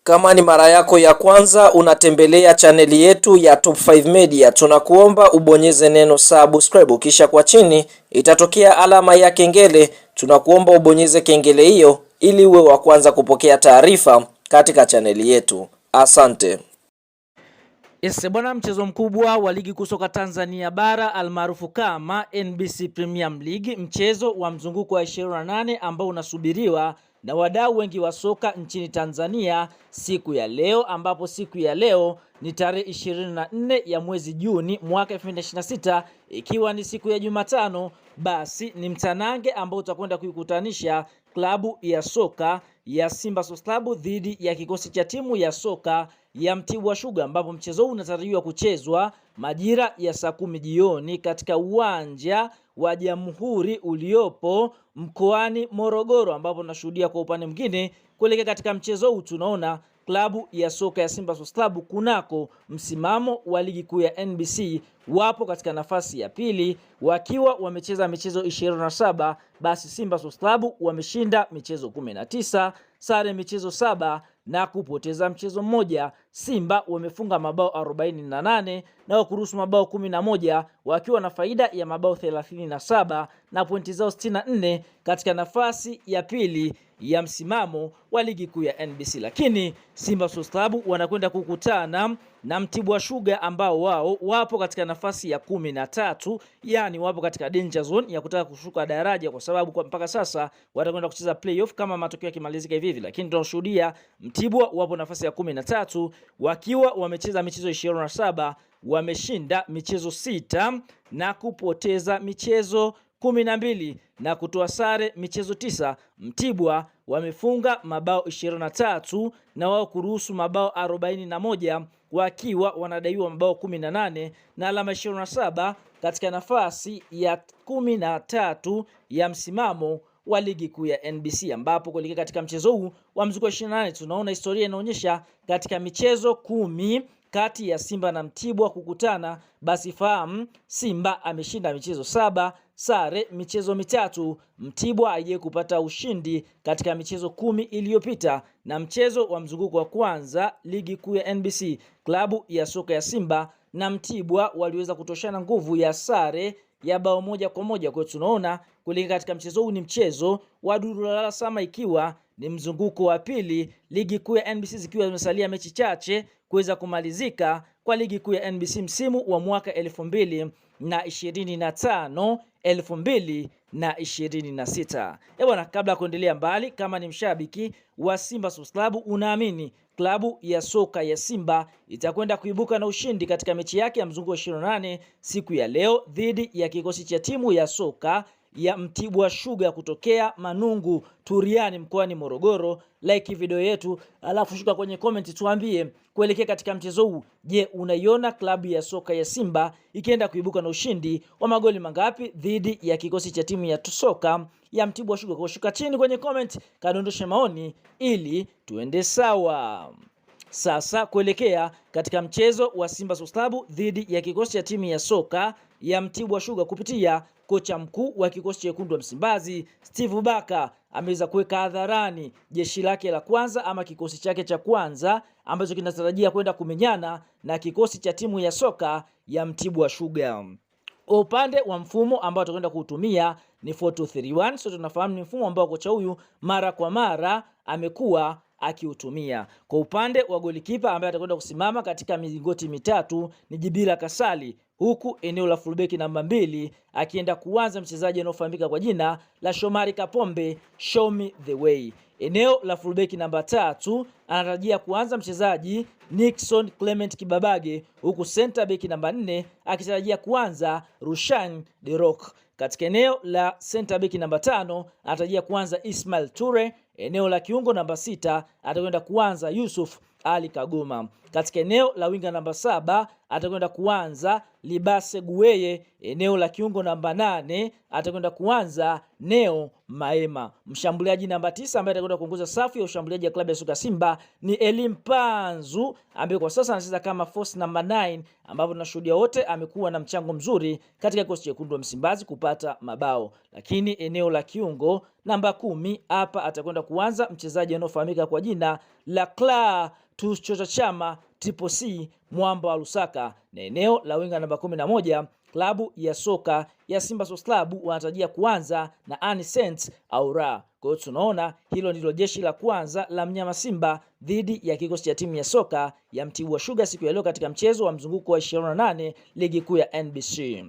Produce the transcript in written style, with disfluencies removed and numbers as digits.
Kama ni mara yako ya kwanza unatembelea chaneli yetu ya Top 5 Media, tunakuomba ubonyeze neno subscribe, kisha kwa chini itatokea alama ya kengele. Tunakuomba ubonyeze kengele hiyo ili uwe wa kwanza kupokea taarifa katika chaneli yetu. Asante. Bwana, mchezo mkubwa wa ligi kusoka Tanzania bara almaarufu kama NBC Premier League, mchezo wa mzunguko wa 28 ambao unasubiriwa na wadau wengi wa soka nchini Tanzania siku ya leo, ambapo siku ya leo ni tarehe 24 ya mwezi Juni mwaka 2026, ikiwa ni siku ya Jumatano. Basi ni mtanange ambao utakwenda kuikutanisha klabu ya soka ya Simba Sports Club dhidi ya kikosi cha timu ya soka ya Mtibwa Sugar, ambapo mchezo huu unatarajiwa kuchezwa majira ya saa 10 jioni katika uwanja wa Jamhuri uliopo mkoani Morogoro, ambapo tunashuhudia kwa upande mwingine kuelekea katika mchezo huu tunaona klabu ya soka ya Simba Sports Club kunako msimamo wa ligi kuu ya NBC wapo katika nafasi ya pili wakiwa wamecheza michezo 27. Basi Simba Sports Club wameshinda michezo 19, sare michezo 7 na kupoteza mchezo mmoja. Simba wamefunga mabao 48 na kuruhusu mabao 11 wakiwa na faida ya mabao 37 na pointi zao 64 katika nafasi ya pili ya msimamo wa ligi kuu ya NBC. Lakini Simba Sports Club wanakwenda kukutana na Mtibwa Sugar ambao wao wapo katika nafasi ya 13, yani wapo katika danger zone ya kutaka kushuka daraja, kwa sababu mpaka sasa watakwenda kucheza playoff kama matokeo yakimalizika hivi. Lakini tunashuhudia Mtibwa wapo nafasi ya 13 wakiwa wamecheza michezo 27, wameshinda michezo 6 na kupoteza michezo 12 na kutoa sare michezo 9. Mtibwa wamefunga mabao 23 na wao kuruhusu mabao 41 wakiwa wanadaiwa mabao 18 na alama 27 katika nafasi ya 13 ya msimamo wa ligi kuu ya NBC, ambapo kuelekea katika mchezo huu wa mzunguko 28 tunaona historia inaonyesha katika michezo 10 kati ya Simba na Mtibwa kukutana, basi fahamu Simba ameshinda michezo 7, sare michezo 3. Mtibwa haijawahi kupata ushindi katika michezo 10 iliyopita. Na mchezo wa mzunguko wa kwanza ligi kuu ya NBC, klabu ya soka ya Simba na Mtibwa waliweza kutoshana nguvu ya sare ya bao 1-1. Kwa hiyo tunaona kuelekea katika mchezo huu ni mchezo wa duru la sama, ikiwa ni mzunguko wa pili ligi kuu ya NBC zikiwa zimesalia mechi chache kuweza kumalizika kwa ligi kuu ya NBC msimu wa mwaka 2025 2026. Bwana, kabla ya kuendelea mbali, kama ni mshabiki wa Simba Sports Club, unaamini klabu ya soka ya Simba itakwenda kuibuka na ushindi katika mechi yake ya mzunguko 28 siku ya leo dhidi ya kikosi cha timu ya soka ya Mtibwa Sugar kutokea Manungu Turiani mkoani Morogoro? Like video yetu, alafu shuka kwenye comment tuambie kuelekea katika mchezo huu, je, unaiona klabu ya soka ya Simba ikienda kuibuka na ushindi wa magoli mangapi dhidi ya kikosi cha timu ya soka ya Mtibwa Sugar? Kwa shuka chini kwenye comment kadondoshe maoni ili tuende sawa. Sasa kuelekea katika mchezo wa Simba Sports Club dhidi ya kikosi cha timu ya soka ya Mtibwa Sugar, kupitia kocha mkuu wa kikosi cha wekundu wa Msimbazi Steve Baka ameweza kuweka hadharani jeshi lake la kwanza ama kikosi chake cha kwanza ambacho kinatarajia kwenda kumenyana na kikosi cha timu ya soka ya Mtibwa Sugar. Upande wa mfumo ambao tutakwenda kuutumia ni 4-2-3-1. So tunafahamu ni mfumo ambao kocha huyu mara kwa mara amekuwa akiutumia. Kwa upande wa golikipa ambaye atakwenda kusimama katika milingoti mitatu ni Jibila Kasali, huku eneo la fullback namba 2 akienda kuanza mchezaji anaofahamika kwa jina la Shomari Kapombe, show me the way. Eneo la fullback namba 3 anatarajia kuanza mchezaji Nixon Clement Kibabage, huku center back namba 4 akitarajia kuanza Rushan De Rock. Katika eneo la center back namba 5 anatarajia kuanza Ismail Ture. Eneo la kiungo namba 6 atakwenda kuanza Yusuf Ali Kagoma. Katika eneo la winga namba 7 atakwenda kuanza Libase Gueye. Eneo la kiungo namba 8 atakwenda kuanza Neo Maema. Mshambuliaji namba 9 ambaye atakwenda kuongoza safu ya ushambuliaji ya klabu ya soka Simba ni Elim Panzu, ambaye kwa sasa anacheza kama force namba 9, ambapo tunashuhudia wote amekuwa na mchango mzuri katika kikosi cha wekundu wa Msimbazi kupata mabao. Lakini eneo la kiungo namba 10 hapa atakwenda kuanza mchezaji anaofahamika kwa jina la Kla Tuchochama Triple C Mwamba wa Lusaka, na eneo la winga namba 11 klabu ya soka ya Simba Sports Club wanatarajia kuanza na Anicent Aura. Kwa hiyo tunaona hilo ndilo jeshi la kwanza la mnyama Simba dhidi ya kikosi cha timu ya soka ya Mtibwa Sugar siku ya leo katika mchezo wa mzunguko wa 28 ligi kuu ya NBC.